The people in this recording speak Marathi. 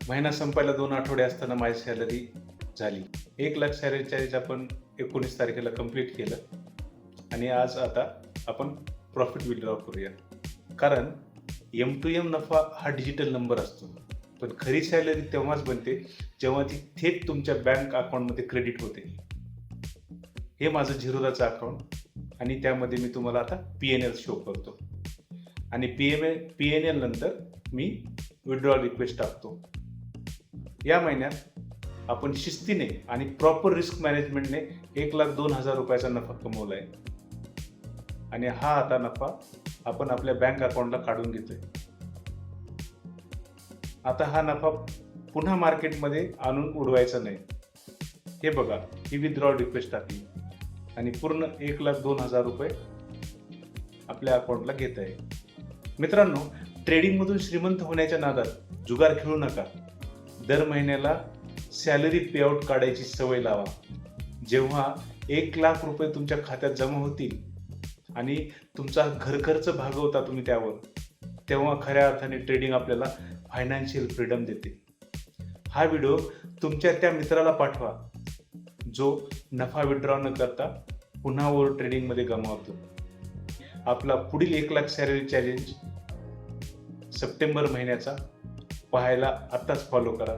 महिना संपायला 2 आठवडे असताना माझी सॅलरी झाली. 1,00,000 सॅलरी चॅलेंज आपण 19 तारखेला कंप्लीट केलं आणि आज आता आपण प्रॉफिट विथड्रॉ करूया. कारण M2M नफा हा डिजिटल नंबर असतो. पण खरी सॅलरी तेव्हाच बनते जेव्हा ती थेट तुमच्या बँक अकाउंटमध्ये क्रेडिट होते. हे माझं झिरोदाचं अकाउंट आणि त्यामध्ये मी तुम्हाला आता PNL शो करतो. आणि PNL नंतर मी विथड्रॉल रिक्वेस्ट टाकतो. या महिन्यात आपण शिस्तीने आणि प्रॉपर रिस्क मॅनेजमेंटने 1,02,000 रुपयाचा नफा कमवला आहे. आणि हा आता नफा आपण आपल्या बँक अकाउंटला काढून घेतोय. आता हा नफा पुन्हा मार्केटमध्ये आणून उडवायचा नाही. हे बघा, ही विथड्रॉल रिक्वेस्ट टाकली आणि पूर्ण 1,02,000 रुपये आपल्या अकाउंटला घेत आहे. मित्रांनो, ट्रेडिंगमधून श्रीमंत होण्याच्या नादात जुगार खेळू नका. दर महिन्याला सॅलरी पेआउट काढायची सवय लावा. जेव्हा 1,00,000 रुपये तुमच्या खात्यात जमा होतील आणि तुमचा घरखर्च भागवता तुम्ही त्यावर, तेव्हा खऱ्या अर्थाने ट्रेडिंग आपल्याला फायनान्शियल फ्रीडम देते. हा व्हिडिओ तुमच्या त्या मित्राला पाठवा जो नफा विथड्रॉ न करता पुन्हा ओव्हर ट्रेडिंगमध्ये गमावतो. आपला पुढील 1,00,000 सॅलरी चॅलेंज सप्टेंबर महिन्याचा पाहायला आत्ताच फॉलो करा.